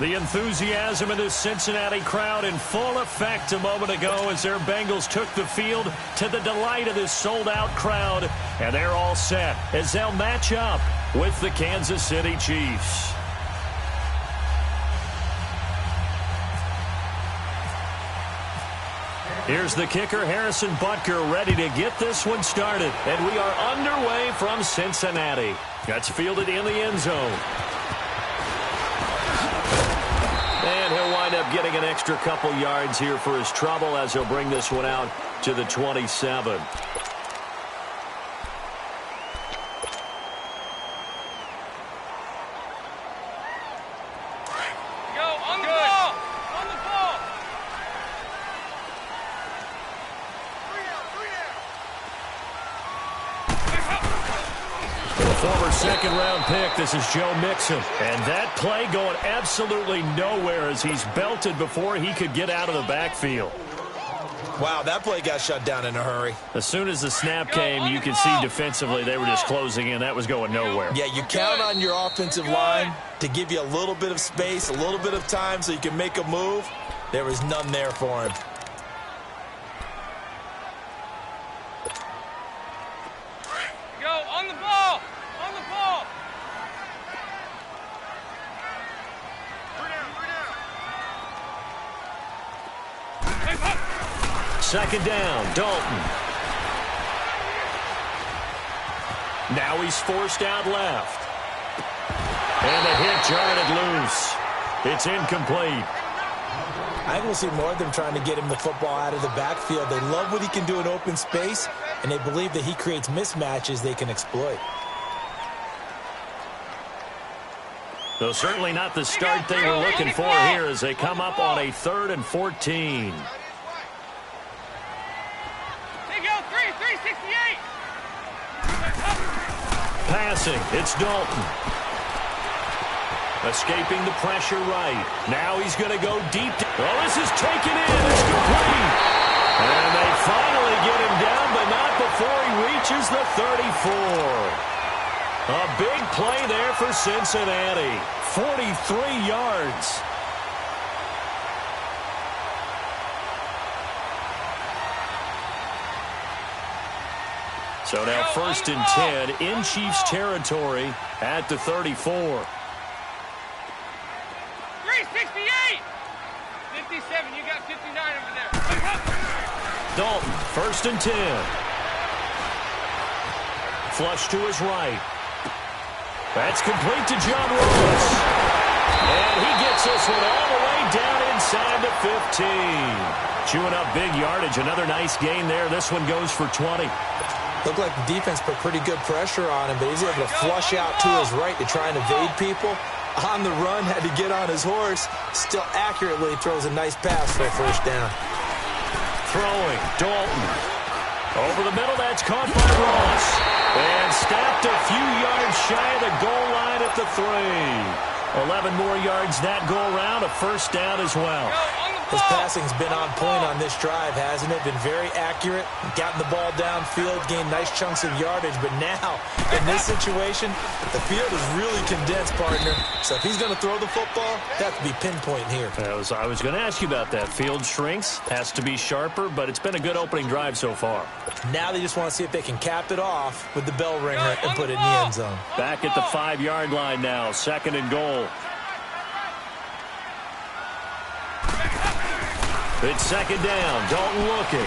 The enthusiasm in this Cincinnati crowd in full effect a moment ago as their Bengals took the field to the delight of this sold-out crowd. And they're all set as they'll match up with the Kansas City Chiefs. Here's the kicker, Harrison Butker, ready to get this one started. And we are underway from Cincinnati. That's fielded in the end zone. And he'll wind up getting an extra couple yards here for his trouble as he'll bring this one out to the 27. Former second-round pick, this is Joe Mixon. And that play going absolutely nowhere as he's belted before he could get out of the backfield. Wow, that play got shut down in a hurry. As soon as the snap came, you could see defensively they were just closing in. That was going nowhere. Yeah, you count on your offensive line to give you a little bit of space, a little bit of time so you can make a move. There was none there for him. Second down, Dalton. Now he's forced out left. And the hit jarred loose. It's incomplete. I think we'll see more of them trying to get him the football out of the backfield. They love what he can do in open space, and they believe that he creates mismatches they can exploit. So certainly not the start they were looking for here as they come up on a 3rd and 14. Passing, it's Dalton. Escaping the pressure right. Now he's going to go deep. Oh, this is taken in. It's complete. And they finally get him down, but not before he reaches the 34. A big play there for Cincinnati. 43 yards. So now 1st and 10 in Chiefs territory at the 34. 368. 57, you got 59 over there. Dalton, 1st and 10. Flush to his right. That's complete to John Ross. And he gets this one all the way down inside the 15. Chewing up big yardage. Another nice gain there. This one goes for 20. Looked like the defense put pretty good pressure on him, but he's able to flush out to his right to try and evade people. On the run, had to get on his horse. Still accurately throws a nice pass for a 1st down. Throwing, Dalton. Over the middle, that's caught by Ross. And stopped a few yards shy of the goal line at the 3. 11 more yards that go around, a 1st down as well. His passing's been on point on this drive, hasn't it? Been very accurate, gotten the ball downfield, gained nice chunks of yardage. But now, in this situation, the field is really condensed, partner. So if he's going to throw the football, that has to be pinpoint here. I was going to ask you about that. Field shrinks, has to be sharper, but it's been a good opening drive so far. Now they just want to see if they can cap it off with the bell ringer and put it in the end zone. Back at the 5-yard line now, 2nd and goal. It's 2nd down. Dalton looking.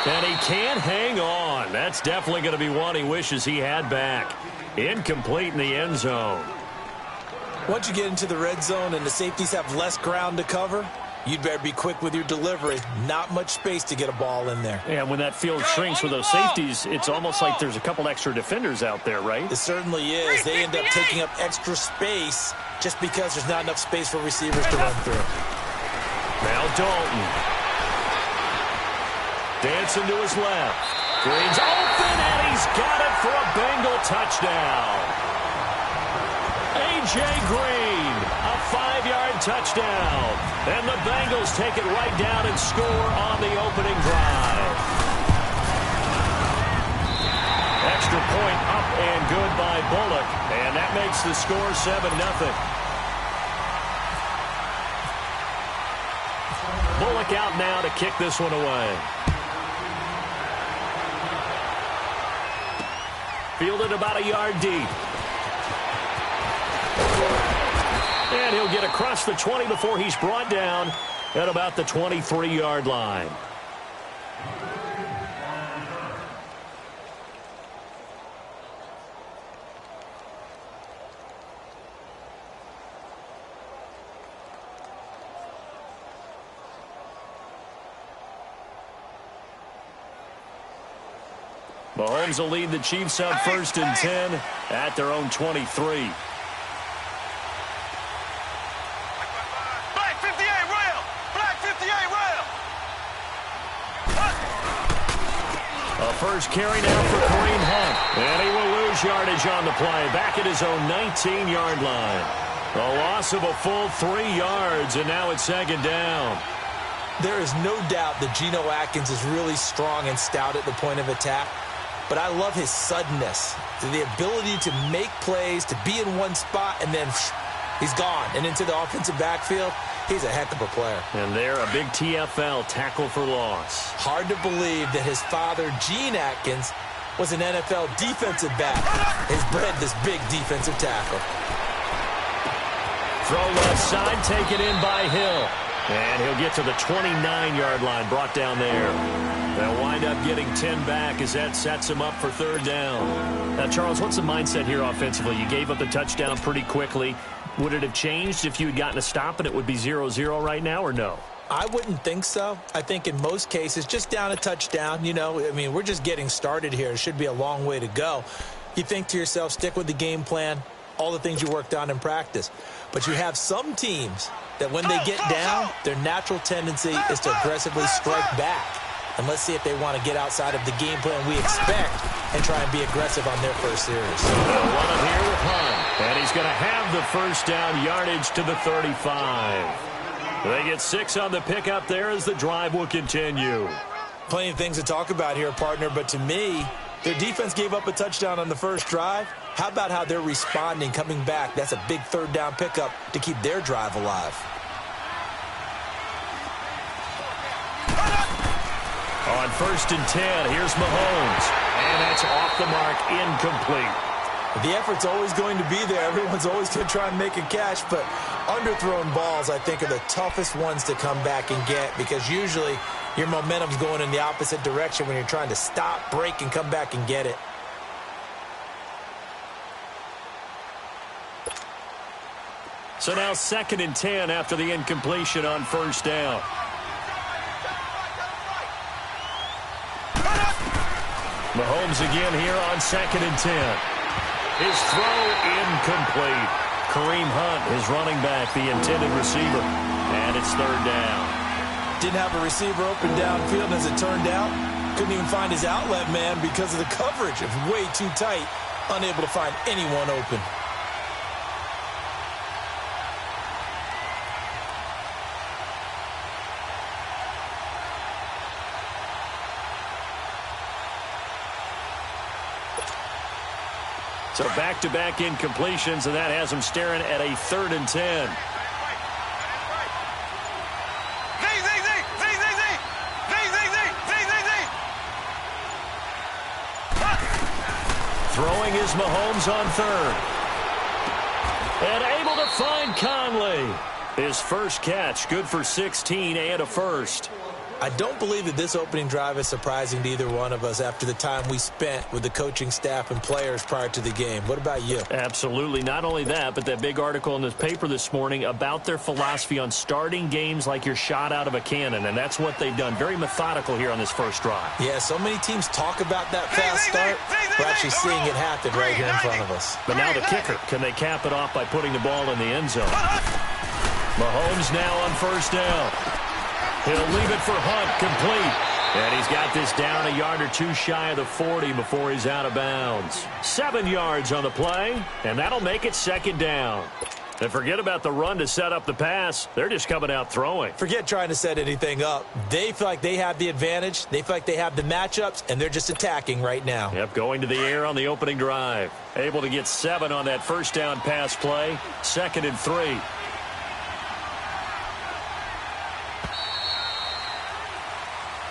And he can't hang on. That's definitely going to be one he wishes he had back. Incomplete in the end zone. Once you get into the red zone and the safeties have less ground to cover, you'd better be quick with your delivery. Not much space to get a ball in there. Yeah, when that field shrinks with those safeties, it's almost like there's a couple extra defenders out there, right? It certainly is. They end up taking up extra space just because there's not enough space for receivers to run through. Now Dalton. Dancing to his left. Green's open, and he's got it for a Bengal touchdown. A.J. Green, a 5-yard touchdown. And the Bengals take it right down and score on the opening drive. Extra point up and good by Bullock. And that makes the score 7-0. Bullock out now to kick this one away. Fielded about a yard deep. And he'll get across the 20 before he's brought down at about the 23-yard line. Mahomes will lead the Chiefs up 1st and 10 at their own 23. Black 58 rail! Black 58 rail! A first carry now for Kareem Hunt. And he will lose yardage on the play. Back at his own 19-yard line. A loss of a full 3 yards, and now it's 2nd down. There is no doubt that Geno Atkins is really strong and stout at the point of attack. But I love his suddenness, the ability to make plays, to be in one spot, and then he's gone. And into the offensive backfield, he's a heck of a player. And there, a big TFL, tackle for loss. Hard to believe that his father, Gene Atkins, was an NFL defensive back. Has bred this big defensive tackle. Throw left side, taken in by Hill. And he'll get to the 29-yard line, brought down there. They'll wind up getting 10 back as that sets him up for 3rd down. Now, Charles, what's the mindset here offensively? You gave up a touchdown pretty quickly. Would it have changed if you had gotten a stop and it would be 0-0 right now, or no? I wouldn't think so. I think in most cases, just down a touchdown, you know, I mean, we're just getting started here. It should be a long way to go. You think to yourself, stick with the game plan, all the things you worked on in practice. But you have some teams that when they get down, their natural tendency is to aggressively strike back. And let's see if they want to get outside of the game plan we expect and try and be aggressive on their first series. They'll run it here with Hunt. And he's going to have the 1st down, yardage to the 35. They get 6 on the pickup there as the drive will continue. Plenty of things to talk about here, partner, but to me, their defense gave up a touchdown on the first drive. How about how they're responding, coming back? That's a big 3rd down pickup to keep their drive alive. On 1st and 10, here's Mahomes. And that's off the mark, incomplete. The effort's always going to be there. Everyone's always going to try and make a catch, but underthrown balls, I think, are the toughest ones to come back and get because usually your momentum's going in the opposite direction when you're trying to stop, break, and come back and get it. So now 2nd and 10 after the incompletion on 1st down. Mahomes again here on 2nd and 10. His throw incomplete. Kareem Hunt, his running back, the intended receiver. And it's 3rd down. Didn't have a receiver open downfield, as it turned out. Couldn't even find his outlet man because of the coverage. It was way too tight. Unable to find anyone open. So back-to-back incompletions, and that has him staring at a 3rd and 10. Throwing is Mahomes on 3rd. And able to find Conley. His first catch, good for 16 and a 1st. I don't believe that this opening drive is surprising to either one of us after the time we spent with the coaching staff and players prior to the game. What about you? Absolutely. Not only that, but that big article in the paper this morning about their philosophy on starting games like you're shot out of a cannon, and that's what they've done. Very methodical here on this first drive. Yeah, so many teams talk about that fast start. We're actually seeing it happen right here in front of us. But now the kicker. Can they cap it off by putting the ball in the end zone? Mahomes now on 1st down. He'll leave it for Hunt, complete. And he's got this down a yard or two shy of the 40 before he's out of bounds. 7 yards on the play, and that'll make it 2nd down. And forget about the run to set up the pass. They're just coming out throwing. Forget trying to set anything up. They feel like they have the advantage. They feel like they have the matchups, and they're just attacking right now. Yep, going to the air on the opening drive. Able to get 7 on that first down pass play. 2nd and 3.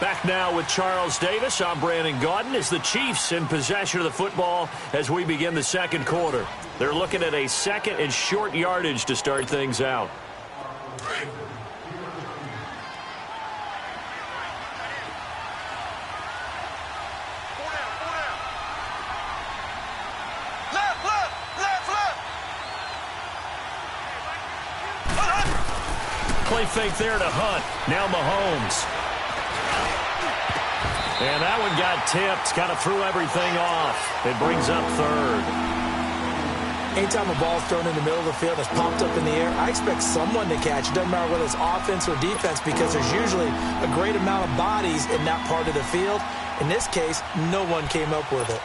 Back now with Charles Davis. I'm Brandon Gaudin as the Chiefs in possession of the football as we begin the second quarter. They're looking at a 2nd and short yardage to start things out. Play fake there to Hunt. Now Mahomes. And that one got tipped, kind of threw everything off. It brings up 3rd. Anytime a ball's thrown in the middle of the field that's popped up in the air, I expect someone to catch. It doesn't matter whether it's offense or defense because there's usually a great amount of bodies in that part of the field. In this case, no one came up with it.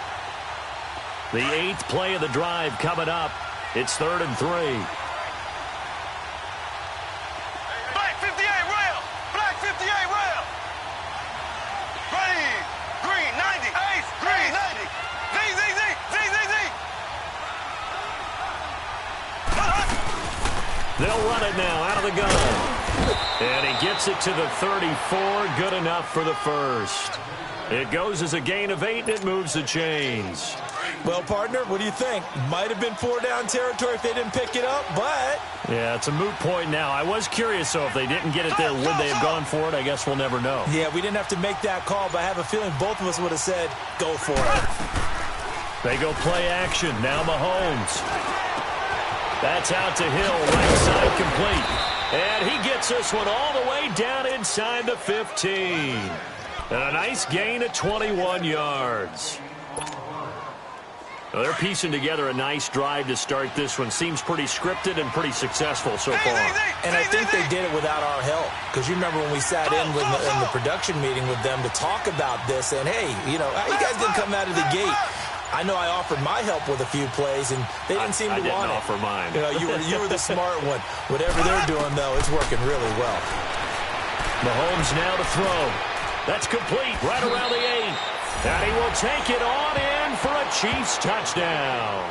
The 8th play of the drive coming up. It's 3rd and 3. Black 58 rail. Black 58 rail. Green. Green 90. Ace. Green 90. Z. They'll run it now out of the gun. And he gets it to the 34. Good enough for the first. It goes as a gain of 8, and it moves the chains. Well, partner, what do you think? Might have been 4-down territory if they didn't pick it up, but... Yeah, it's a moot point now. I was curious, though, if they didn't get it there, would they have gone for it? I guess we'll never know. Yeah, we didn't have to make that call, but I have a feeling both of us would have said, go for it. They go play action. Now Mahomes. That's out to Hill, right side complete. And he gets this one all the way down inside the 15. And a nice gain of 21 yards. Well, they're piecing together a nice drive to start this one. Seems pretty scripted and pretty successful so far. And I think they did it without our help. Because you remember when we sat in the production meeting with them to talk about this, and hey, you know, you guys didn't come out of the gate. I know I offered my help with a few plays, and they didn't seem to want it. I didn't offer mine. You know, you were the smart one. Whatever they're doing, though, it's working really well. Mahomes now to throw. That's complete right around the 8. And he will take it on in for a Chiefs touchdown.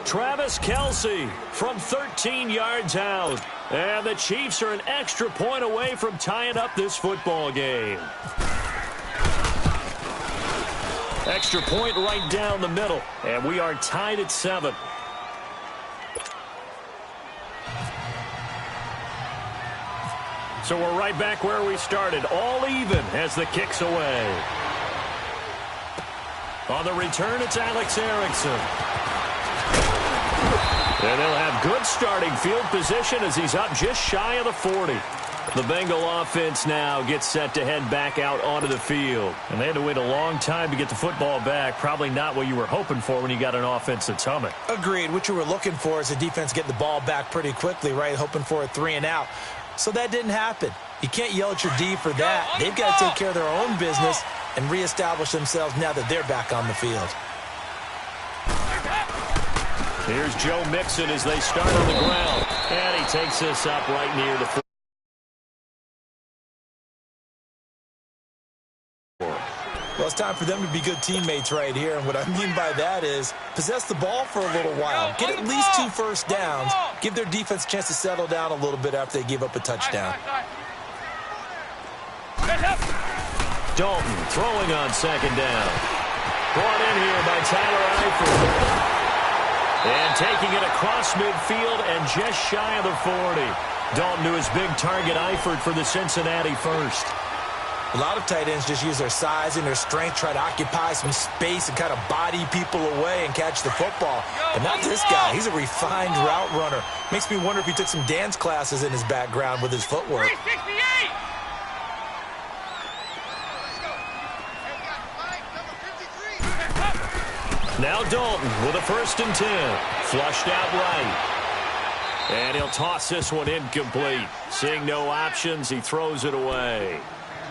Travis Kelce from 13 yards out. And the Chiefs are an extra point away from tying up this football game. Extra point right down the middle. And we are tied at 7. So we're right back where we started. All even as the kick's away. On the return, it's Alex Erickson. And they'll have good starting field position as he's up just shy of the 40. The Bengal offense now gets set to head back out onto the field. And they had to wait a long time to get the football back. Probably not what you were hoping for when you got an offense that's humming. Agreed. What you were looking for is the defense getting the ball back pretty quickly, right? Hoping for a 3 and out. So that didn't happen. You can't yell at your D for that. They've got to take care of their own business and reestablish themselves now that they're back on the field. Here's Joe Mixon as they start on the ground. And he takes this up right near the 4. Well, it's time for them to be good teammates right here. And what I mean by that is possess the ball for a little while. Get at least 2 first downs. Give their defense a chance to settle down a little bit after they give up a touchdown. Dalton throwing on 2nd down. Brought in here by Tyler Eifert. And taking it across midfield and just shy of the 40. Dalton to his big target, Eifert, for the Cincinnati first. A lot of tight ends just use their size and their strength, try to occupy some space and kind of body people away and catch the football. But not this guy. He's a refined route runner. Makes me wonder if he took some dance classes in his background with his footwork. 368. Now Dalton with a 1st and 10. Flushed out right. And he'll toss this one incomplete. Seeing no options, he throws it away.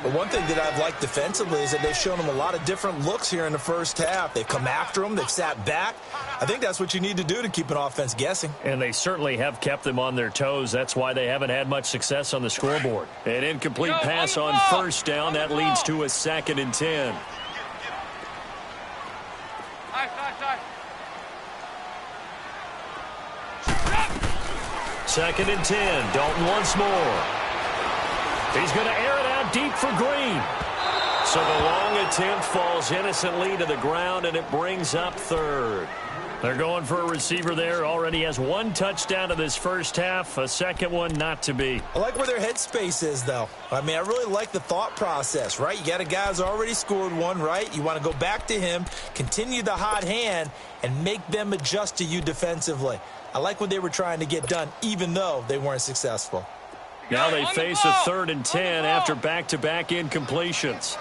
But one thing that I've liked defensively is that they've shown them a lot of different looks here in the first half. They've come after them. They've sat back. I think that's what you need to do to keep an offense guessing. And they certainly have kept them on their toes. That's why they haven't had much success on the scoreboard. An incomplete pass on first down. That leads to a 2nd and 10. Second and 10. Dalton once more. He's going to air it out deep for Green. So the long attempt falls innocently to the ground, and it brings up 3rd. They're going for a receiver there. Already has 1 touchdown in this first half. A second one not to be. I like where their headspace is, though. I mean, I really like the thought process, right? You got a guy who's already scored 1, right? You want to go back to him, continue the hot hand, and make them adjust to you defensively. I like what they were trying to get done, even though they weren't successful. Now they face a 3rd and 10 after back-to-back incompletions.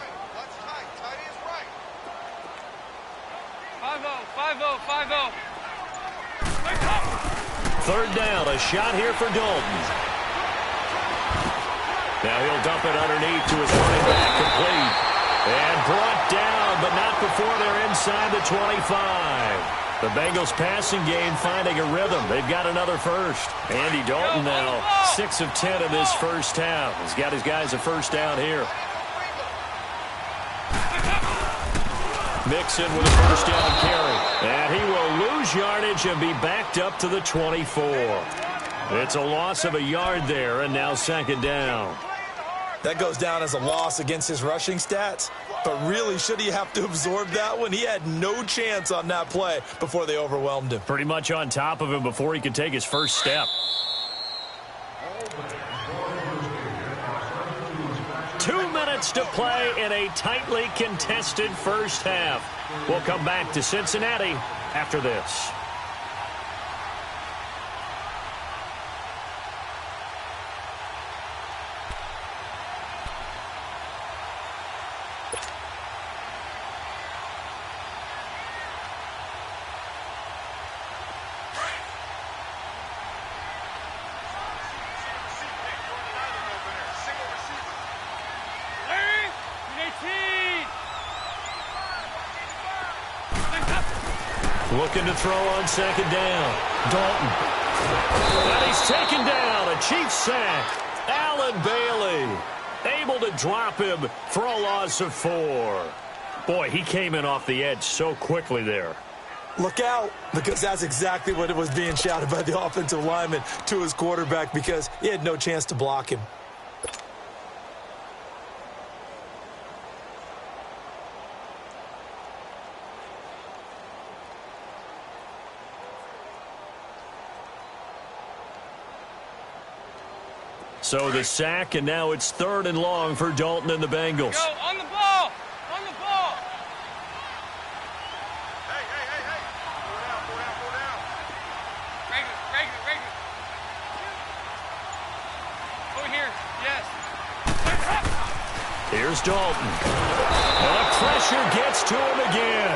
5-0. 3rd down, a shot here for Dalton. Now he'll dump it underneath to his running back, complete. And brought down, but not before they're inside the 25. The Bengals passing game finding a rhythm. They've got another first. Andy Dalton now 6 of 10 in this first half. He's got his guys a first down here. Mixon with a first down carry. And he will lose yardage and be backed up to the 24. It's a loss of a yard there, and now 2nd down. That goes down as a loss against his rushing stats. But really, should he have to absorb that one? He had no chance on that play before they overwhelmed him. Pretty much on top of him before he could take his first step. 2 minutes to play in a tightly contested first half. We'll come back to Cincinnati after this. Looking to throw on 2nd down. Dalton. And he's taken down. A Chiefs sack. Allen Bailey able to drop him for a loss of 4. Boy, he came in off the edge so quickly there. Look out, because that's exactly what it was being shouted by the offensive lineman to his quarterback, because he had no chance to block him. So the sack, and now it's 3rd and long for Dalton and the Bengals. Go, on the ball! On the ball! Hey! Go down. Regular. Over here, yes. Here's Dalton. And the pressure gets to him again.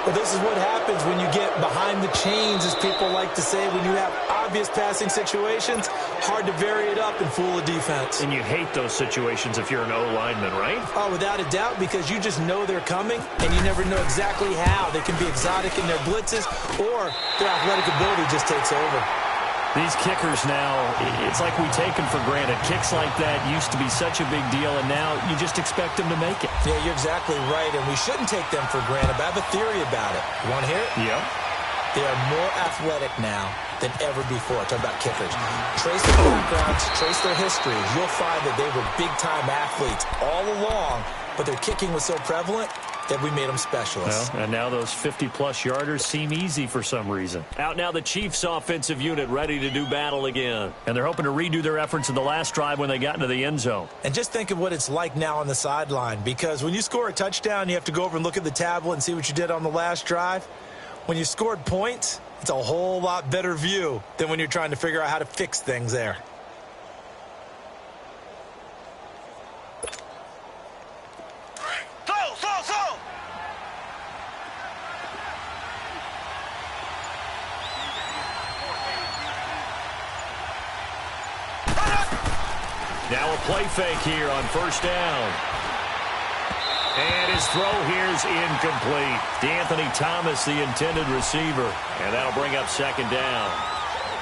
Well, this is what happens when you get behind the chains, as people like to say, when you have obvious passing situations. Hard to vary it up and fool a defense. And you hate those situations if you're an O-lineman, right? Oh, without a doubt, because you just know they're coming, and you never know exactly how. They can be exotic in their blitzes, or their athletic ability just takes over. These kickers now, it's like we take them for granted. Kicks like that used to be such a big deal, and now you just expect them to make it. Yeah, you're exactly right, and we shouldn't take them for granted, but I have a theory about it. You want to hear it? Yep. They are more athletic now than ever before. Talk about kickers. Trace their backgrounds, trace their histories. You'll find that they were big-time athletes all along, but their kicking was so prevalent that we made them specialists. Well, and now those 50-plus yarders seem easy for some reason. Out now the Chiefs offensive unit ready to do battle again. And they're hoping to redo their efforts in the last drive when they got into the end zone. And just think of what it's like now on the sideline, because when you score a touchdown, you have to go over and look at the tablet and see what you did on the last drive. When you scored points, it's a whole lot better view than when you're trying to figure out how to fix things there. Now a play fake here on first down. And his throw here is incomplete. DeAnthony Thomas, the intended receiver. And that'll bring up second down.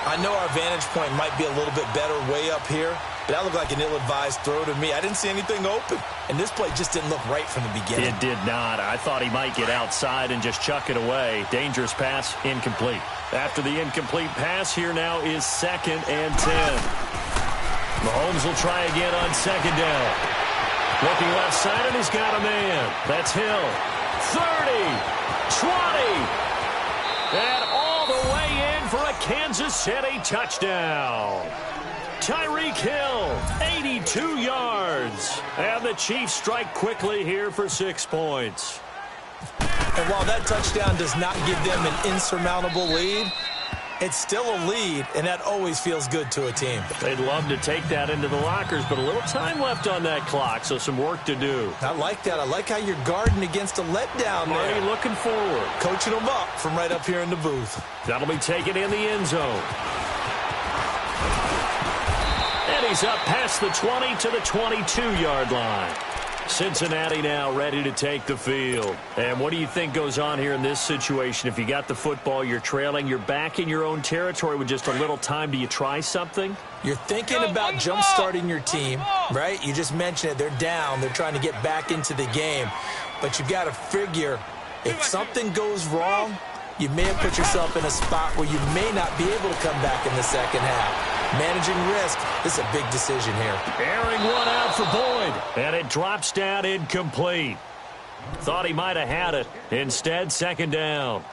I know our vantage point might be a little bit better way up here, but that looked like an ill-advised throw to me. I didn't see anything open, and this play just didn't look right from the beginning. It did not. I thought he might get outside and just chuck it away. Dangerous pass, incomplete. After the incomplete pass, here now is 2nd and 10. Mahomes will try again on second down. Looking left side, and he's got a man. That's Hill. 30, 20, and all the way in for a Kansas City touchdown. Tyreek Hill, 82 yards. And the Chiefs strike quickly here for 6 points. And while that touchdown does not give them an insurmountable lead, it's still a lead, and that always feels good to a team. They'd love to take that into the lockers, but a little time left on that clock, so some work to do. I like that. I like how you're guarding against a letdown there. Already looking forward. Coaching them up from right up here in the booth. That'll be taken in the end zone. And he's up past the 20 to the 22-yard line. Cincinnati now ready to take the field. And what do you think goes on here in this situation? If you got the football, you're trailing, you're back in your own territory with just a little time. Do you try something? You're thinking about jump-starting your team, right? You just mentioned it. They're down. They're trying to get back into the game. But you've got to figure if something goes wrong, you may have put yourself in a spot where you may not be able to come back in the second half. Managing risk, this is a big decision here. Airing one out for Boyd, and it drops down incomplete. Thought he might have had it. Instead, second down.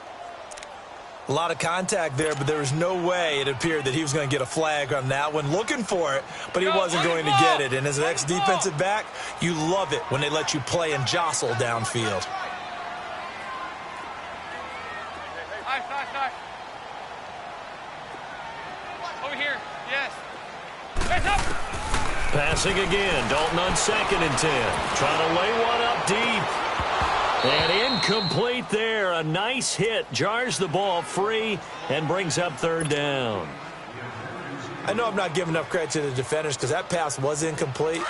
A lot of contact there, but there was no way it appeared that he was going to get a flag on that one. Looking for it, but he wasn't going to get it. And as an ex-defensive back, you love it when they let you play and jostle downfield. Nice. Over here. Yes. Heads up. Passing again. Dalton on 2nd and 10. Trying to lay one up deep. And incomplete there. A nice hit. Jars the ball free and brings up 3rd down. I know I'm not giving enough credit to the defenders because that pass was incomplete.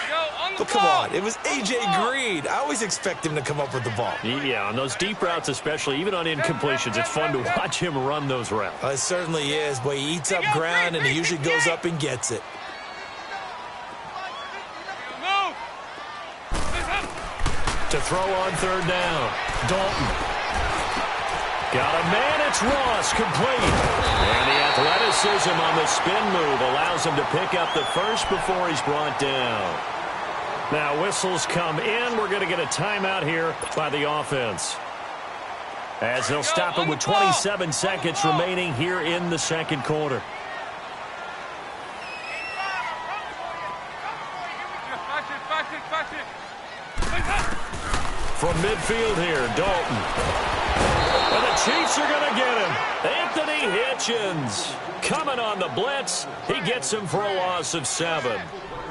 But come on, it was A.J. Green. I always expect him to come up with the ball. Yeah, on those deep routes especially, even on incompletions, it's fun to watch him run those routes. It certainly is, but he eats up ground and he usually goes up and gets it. To throw on 3rd down, Dalton. Got a man, it's Ross, complete. And the athleticism on the spin move allows him to pick up the first before he's brought down. Now whistles come in. We're going to get a timeout here by the offense, as they'll stop it with 27 seconds remaining here in the second quarter. From midfield here, Dalton. And the Chiefs are going to get him. Anthony Hitchens coming on the blitz. He gets him for a loss of 7.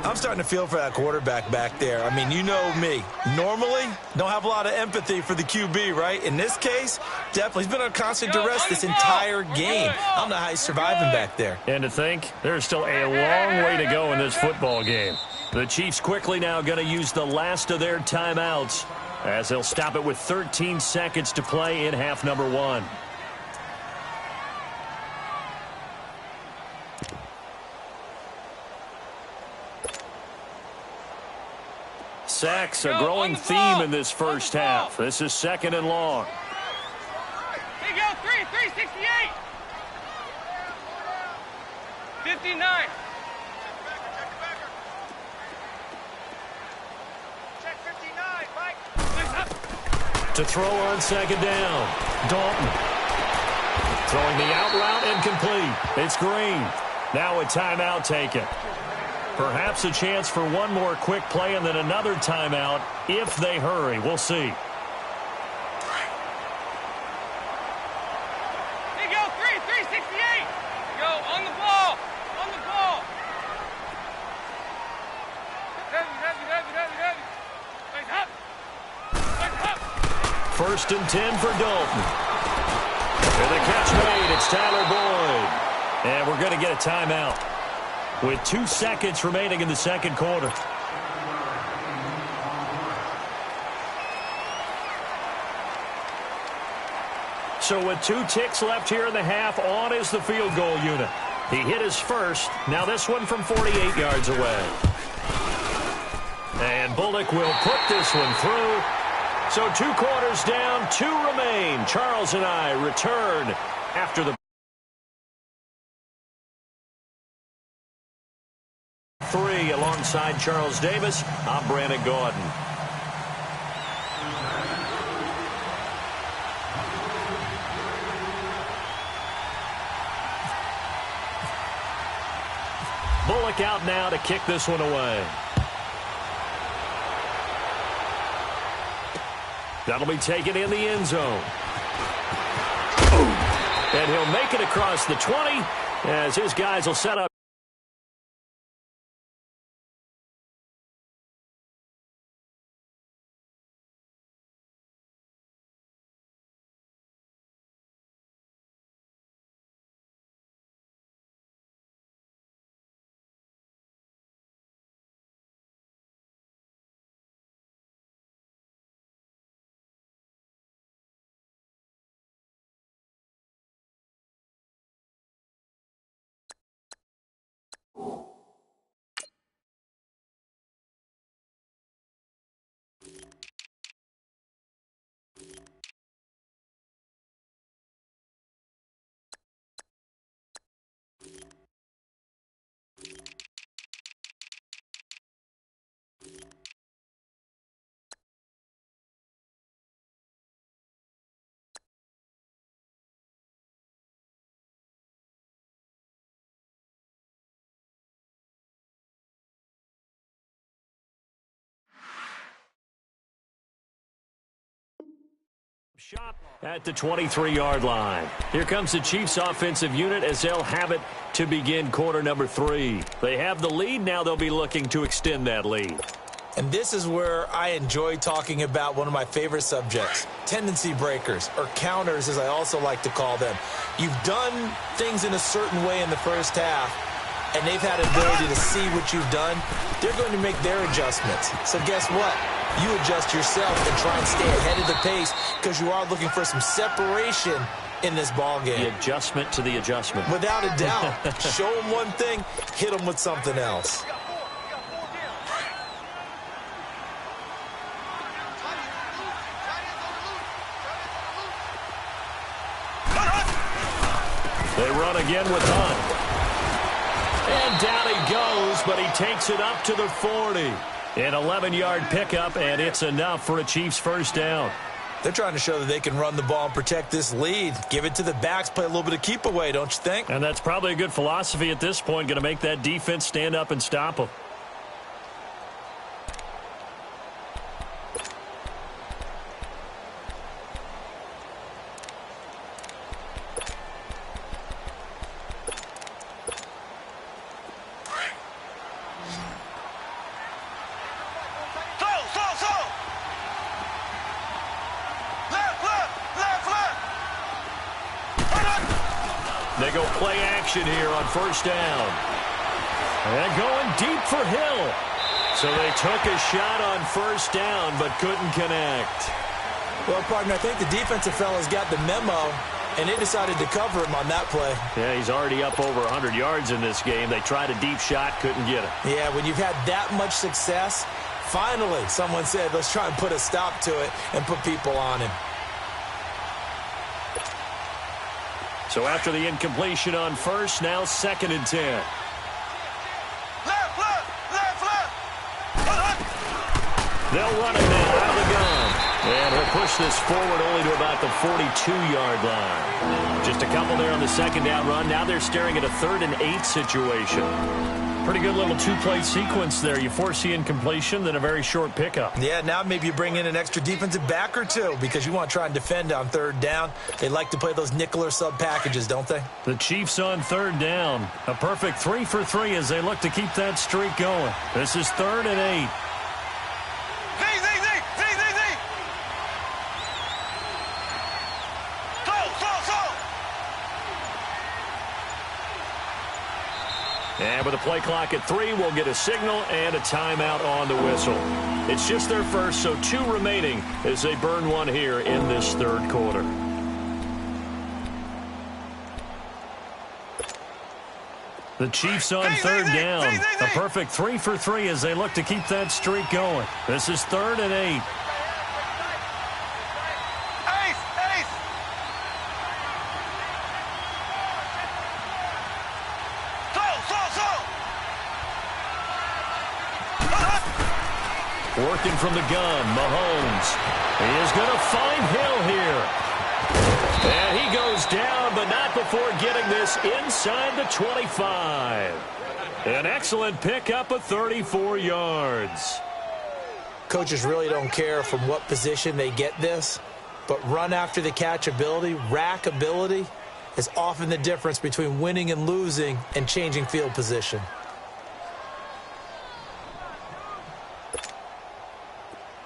I'm starting to feel for that quarterback back there. I mean, you know me. Normally, don't have a lot of empathy for the QB, right? In this case, definitely. He's been on constant duress this entire game. I don't know how he's surviving back there. And to think, there's still a long way to go in this football game. The Chiefs quickly now going to use the last of their timeouts, as they'll stop it with 13 seconds to play in half number 1. Sacks, a growing theme in this first half. This is 2nd and long. Here you go, 368. 59. Check 59, Mike. To throw on 2nd down, Dalton. Throwing the out route incomplete. It's Green. Now a timeout taken. Perhaps a chance for one more quick play and then another timeout if they hurry. We'll see. Here you go, 368. Go, on the ball. On the ball. Heavy. Face up. 1st and 10 for Dalton. And the catch made. It's Tyler Boyd. And we're going to get a timeout. with 2 seconds remaining in the second quarter. So with 2 ticks left here in the half, on is the field goal unit. He hit his first. Now this one from 48 yards away. And Bullock will put this one through. So 2 quarters down, 2 remain. Charles and I return after the 3 alongside Charles Davis. I'm Brandon Gordon. Bullock out now to kick this one away. That'll be taken in the end zone. And he'll make it across the 20 as his guys will set up. Shot at the 23-yard line. Here comes the Chiefs offensive unit as they'll have it to begin quarter number 3. They have the lead. Now they'll be looking to extend that lead. And this is where I enjoy talking about one of my favorite subjects, tendency breakers, or counters as I also like to call them. You've done things in a certain way in the first half, and they've had an ability to see what you've done. They're going to make their adjustments. So guess what? You adjust yourself and try and stay ahead of the pace because you are looking for some separation in this ball game. The adjustment to the adjustment. Without a doubt. Show them one thing, hit them with something else. They run again with Hunt. And down he goes, but he takes it up to the 40. An 11-yard pickup, and it's enough for a Chiefs first down. They're trying to show that they can run the ball and protect this lead. Give it to the backs, play a little bit of keep away, don't you think? And that's probably a good philosophy at this point, going to make that defense stand up and stop them. They go play action here on first down. And going deep for Hill. So they took a shot on first down but couldn't connect. Well, partner, I think the defensive fellas got the memo, and they decided to cover him on that play. Yeah, he's already up over 100 yards in this game. They tried a deep shot, couldn't get it. Yeah, when you've had that much success, finally someone said, let's try and put a stop to it and put people on him. So after the incompletion on first, now 2nd and 10. They'll run it now out of the gun. And he'll push this forward only to about the 42-yard line. Just a couple there on the second down run. Now they're staring at a 3rd and 8 situation. Pretty good little 2-play sequence there. You force the incompletion, then a very short pickup. Yeah, now maybe you bring in an extra defensive back or two because you want to try and defend on 3rd down. They like to play those nickel or sub packages, don't they? The Chiefs on 3rd down. A perfect 3 for 3 as they look to keep that streak going. This is 3rd and 8. And with a play clock at 3, we'll get a signal and a timeout on the whistle. It's just their first, so 2 remaining as they burn one here in this third quarter. The Chiefs on third down. A perfect 3 for 3 as they look to keep that streak going. This is 3rd and 8. Working from the gun, Mahomes. He is going to find Hill here. And he goes down, but not before getting this inside the 25. An excellent pickup of 34 yards. Coaches really don't care from what position they get this, but run after the catch ability, rack ability, is often the difference between winning and losing and changing field position.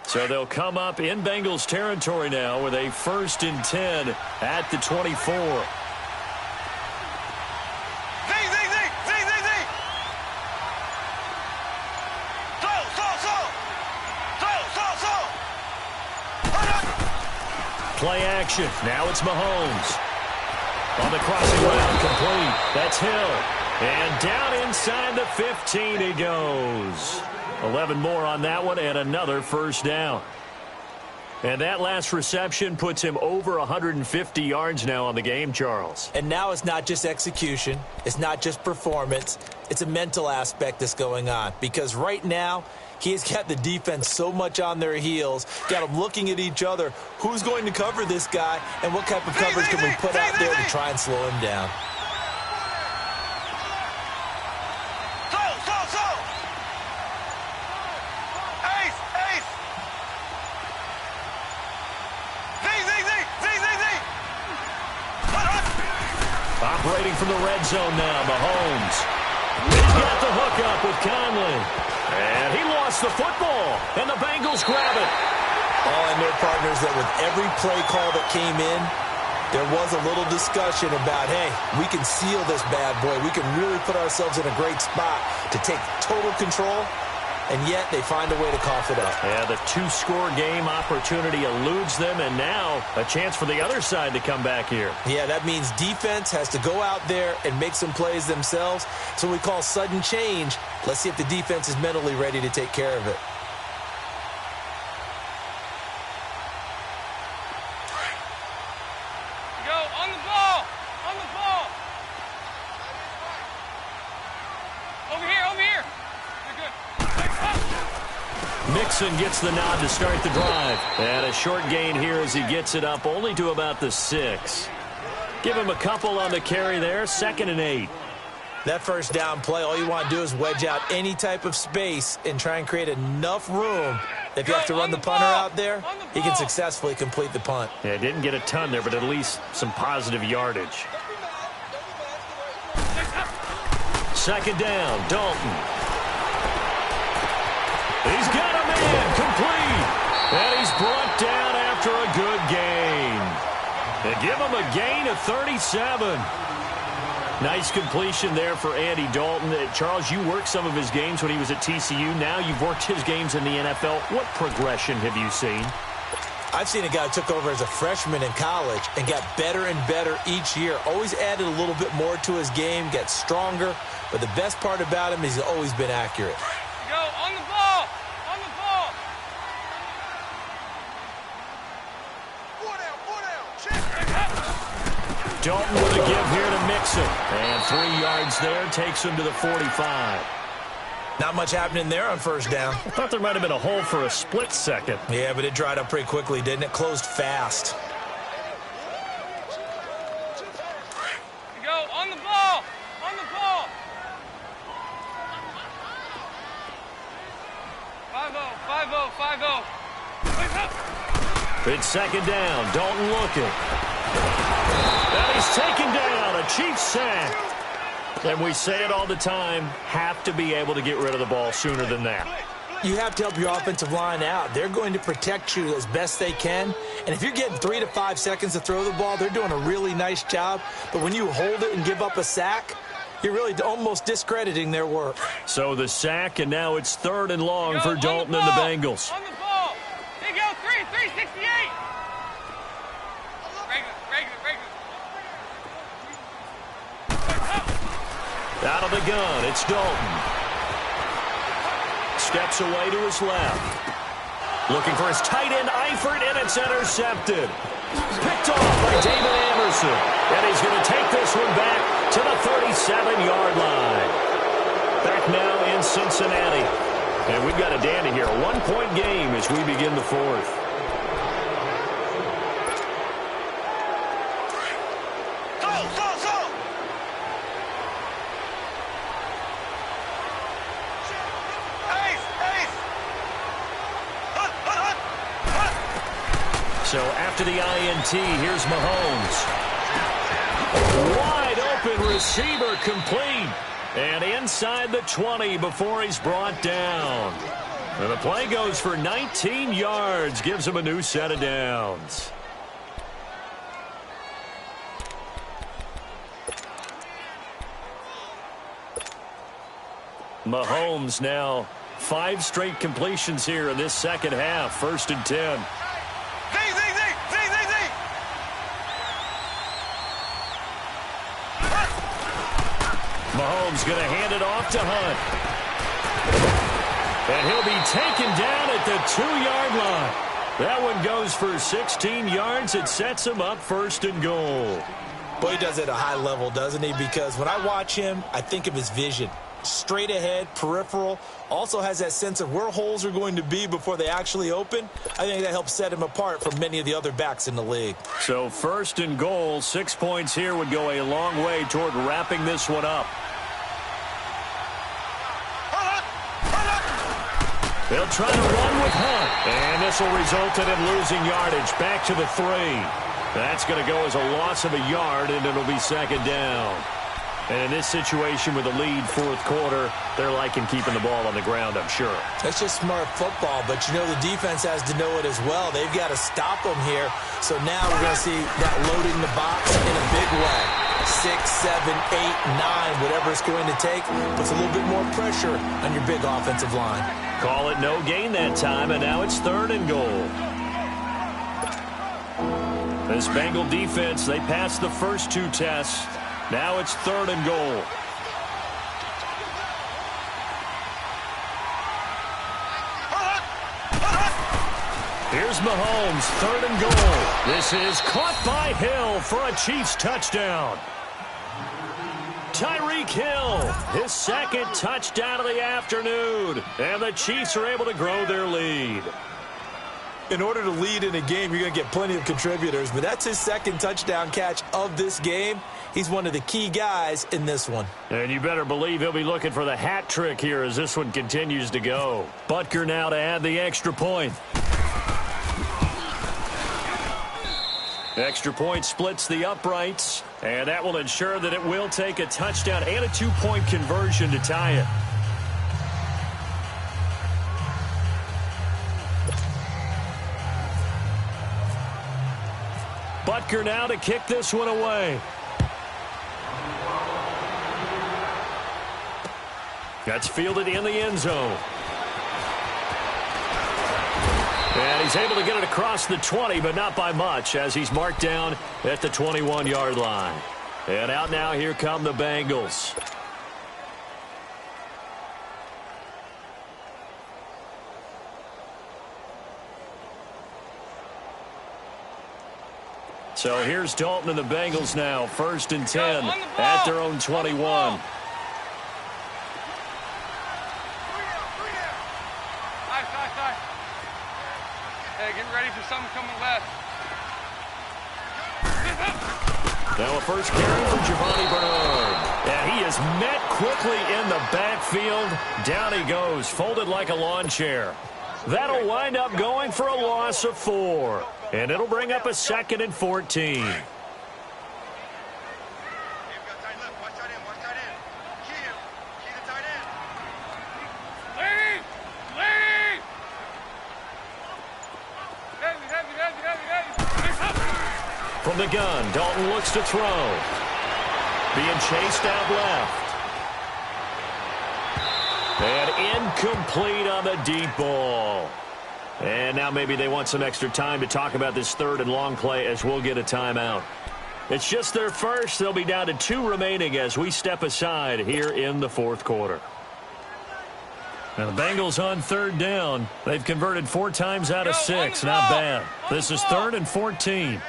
So they'll come up in Bengals territory now with a 1st and 10 at the 24. Play action. Now it's Mahomes. On the crossing route, complete. That's Hill. And down inside the 15 he goes. 11 more on that one and another first down. And that last reception puts him over 150 yards now on the game, Charles. And now it's not just execution. It's not just performance. It's a mental aspect that's going on. Because right now, he's got the defense so much on their heels, got them looking at each other. Who's going to cover this guy, and what type of coverage can we put out there to try and slow him down? Operating from the red zone now, Mahomes. He's got the hookup with Conley. And he lost the football, and the Bengals grab it. Oh, and their partners that with every play call that came in, there was a little discussion about, hey, we can seal this bad boy. We can really put ourselves in a great spot to take total control, and yet they find a way to cough it up. Yeah, the 2-score game opportunity eludes them, and now a chance for the other side to come back here. Yeah, that means defense has to go out there and make some plays themselves. So we call sudden change. Let's see if the defense is mentally ready to take care of it. Go, on the ball! On the ball! Over here, over here! You're good. Mixon gets the nod to start the drive. And a short gain here as he gets it up only to about the 6. Give him a couple on the carry there. 2nd and 8. That first down play, all you want to do is wedge out any type of space and try and create enough room. If you have to run the punter out there, he can successfully complete the punt. Yeah, didn't get a ton there, but at least some positive yardage. 2nd down, Dalton. He's got a man complete. And he's brought down after a good gain. They give him a gain of 37. Nice completion there for Andy Dalton. Charles, you worked some of his games when he was at TCU. Now you've worked his games in the NFL. What progression have you seen? I've seen a guy who took over as a freshman in college and got better and better each year. Always added a little bit more to his game, got stronger. But the best part about him is he's always been accurate. Go, on the ball! On the ball! Dalton with a give here to Mixon. And 3 yards there takes him to the 45. Not much happening there on first down. I thought there might have been a hole for a split second. Yeah, but it dried up pretty quickly, didn't it? Closed fast. Go, on the ball! On the ball! 5-0, 5-0, 5-0. It's 2nd down. Dalton looking. And he's taken down. A Chiefs sack. And we say it all the time, have to be able to get rid of the ball sooner than that. You have to help your offensive line out. They're going to protect you as best they can. And if you're getting 3 to 5 seconds to throw the ball, they're doing a really nice job. But when you hold it and give up a sack, You're really almost discrediting their work. So the sack, and now it's 3rd and long for Dalton and the Bengals. On the ball. Here you go, 368. Regular. Out of the gun, it's Dalton. Steps away to his left. Looking for his tight end, Eifert, and it's intercepted. Picked off by David Anderson. And he's going to take this one back to the 37-yard line. Back now in Cincinnati. And we've got a dandy here. A 1-point game as we begin the 4th. So after the INT, here's Mahomes. Wide open receiver complete. And inside the 20 before he's brought down. And the play goes for 19 yards. Gives him a new set of downs. Mahomes now 5 straight completions here in this second half. 1st and 10. Mahomes going to hand it off to Hunt. And he'll be taken down at the 2-yard line. That one goes for 16 yards. It sets him up 1st and goal. Boy, he does it at a high level, doesn't he? Because when I watch him, I think of his vision. Straight ahead, peripheral. Also has that sense of where holes are going to be before they actually open. I think that helps set him apart from many of the other backs in the league. So 1st and goal, 6 points here would go a long way toward wrapping this one up. They'll try to run with Hunt. And this will result in him losing yardage back to the 3. That's going to go as a loss of a yard, and it'll be 2nd down. And in this situation with a lead 4th quarter, they're liking keeping the ball on the ground, I'm sure. That's just smart football, but you know the defense has to know it as well. They've got to stop them here. So now we're going to see that loading the box in a big way. 6, 7, 8, 9, whatever it's going to take, puts a little bit more pressure on your big offensive line. Call it no gain that time, and now it's 3rd and goal. This Bengal defense, they passed the first 2 tests. Now it's 3rd and goal. Here's Mahomes, 3rd and goal. This is caught by Hill for a Chiefs touchdown. Tyreek Hill, his 2nd touchdown of the afternoon. And the Chiefs are able to grow their lead. In order to lead in a game, you're going to get plenty of contributors, but that's his 2nd touchdown catch of this game. He's one of the key guys in this one. And you better believe he'll be looking for the hat trick here as this one continues to go. Butker now to add the extra point. Extra point splits the uprights, and that will ensure that it will take a touchdown and a 2-point conversion to tie it. Butker now to kick this one away. That's fielded in the end zone. And he's able to get it across the 20, but not by much, as he's marked down at the 21-yard line. And out now, here come the Bengals. So here's Dalton and the Bengals now, 1st and 10 at their own 21. Hey, get ready for something coming left. Now a first carry for Giovanni Bernard. And he is met quickly in the backfield. Down he goes, folded like a lawn chair. That'll wind up going for a loss of 4. And it'll bring up a 2nd and 14. From the gun, Dalton looks to throw. Being chased out left. And incomplete on the deep ball. And now maybe they want some extra time to talk about this third and long play as we'll get a timeout. It's just their first. They'll be down to 2 remaining as we step aside here in the fourth quarter. Now the Bengals on third down. They've converted 4 times out of 6. Not bad. This is 3rd and 14.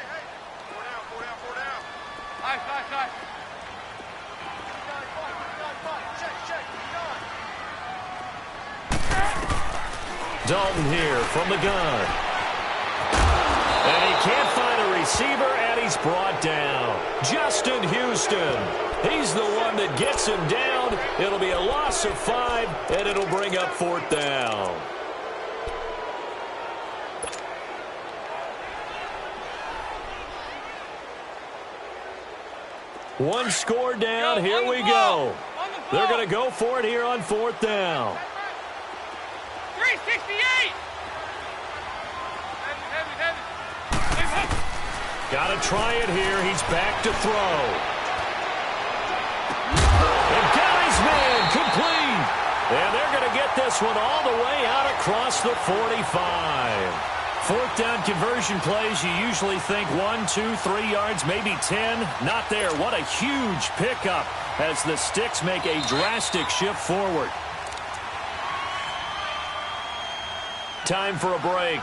Dalton here from the gun. And he can't find a receiver, and he's brought down. Justin Houston. He's the one that gets him down. It'll be a loss of 5, and it'll bring up 4th down. One score down. Here we go. They're going to go for it here on 4th down. 368. Got to try it here. He's back to throw. And got his man complete. And they're going to get this one all the way out across the 45. 4th down conversion plays, you usually think 1, 2, 3 yards, maybe 10. Not there. What a huge pickup as the Sticks make a drastic shift forward. Time for a break.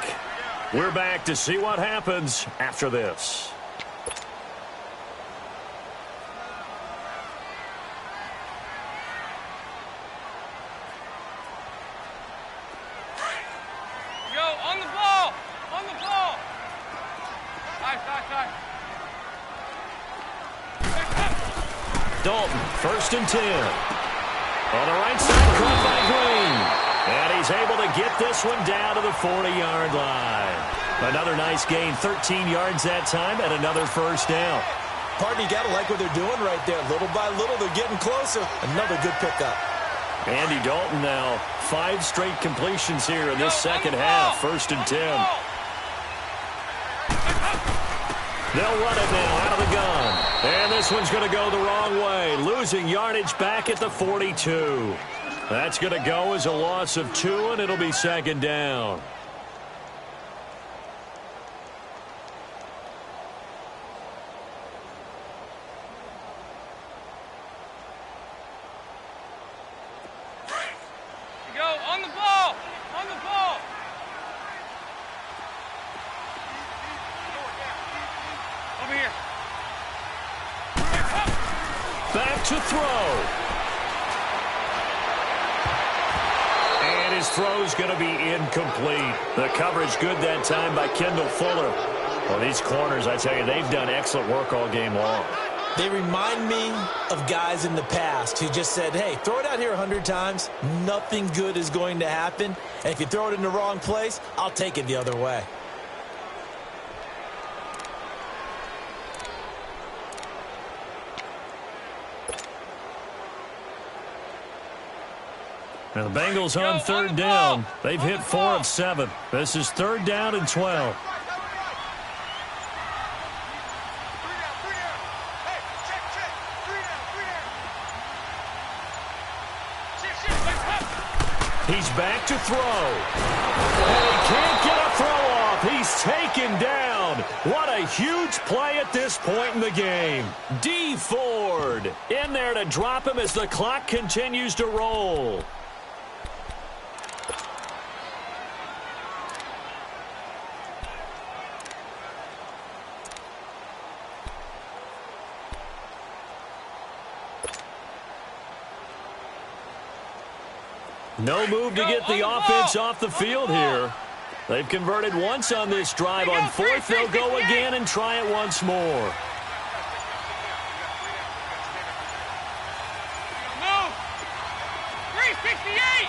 We're back to see what happens after this. Go, on the ball. On the ball. Side. Dalton, 1st and 10. On the right side, caught by Green. And he's able to get this one down to the 40-yard line. Another nice gain, 13 yards that time, and another 1st down. Partner, you got to like what they're doing right there. Little by little, they're getting closer. Another good pickup. Andy Dalton now, 5 straight completions here in this second half. 1st and 10. They'll run it now out of the gun. And this one's going to go the wrong way. Losing yardage back at the 42. That's going to go as a loss of 2, and it'll be 2nd down. Go, on the ball. On the ball. Over here. Back to throw. And his throw's going to be incomplete. The coverage good that time by Kendall Fuller. Well, these corners, I tell you, they've done excellent work all game long. They remind me of guys in the past who just said, hey, throw it out here 100 times. Nothing good is going to happen. And if you throw it in the wrong place, I'll take it the other way. Now the Bengals on 3rd down. They've hit 4 of 7. This is 3rd down and 12. He's back to throw. And he can't get a throw off. He's taken down. What a huge play at this point in the game. D. Ford in there to drop him as the clock continues to roll. No move to get the offense off the field here. They've converted once on this drive. On 4th, they'll go again and try it once more. Move. 368.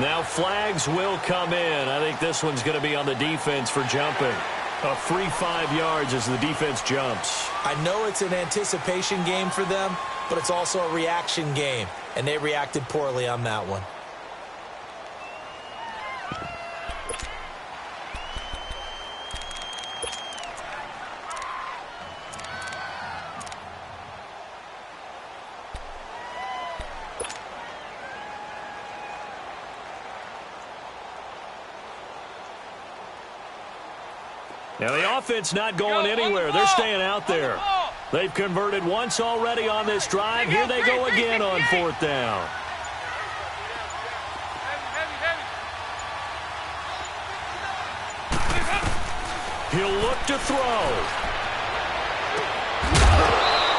Now flags will come in. I think this one's going to be on the defense for jumping. A free 5 yards as the defense jumps. I know it's an anticipation game for them, but it's also a reaction game, and they reacted poorly on that one. And the offense not going anywhere. They're staying out there. They've converted once already on this drive. Here they go again on 4th down. He'll look to throw.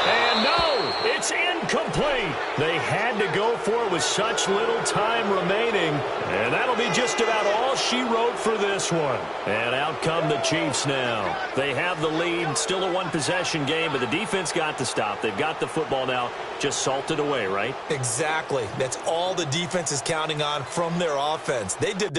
And no, it's incomplete. They had to go for it with such little time remaining. And that'll be just about all she wrote for this one. And out come the Chiefs now. They have the lead. Still a one-possession game, but the defense got to stop. They've got the football now. Just salted away, right? Exactly. That's all the defense is counting on from their offense. They did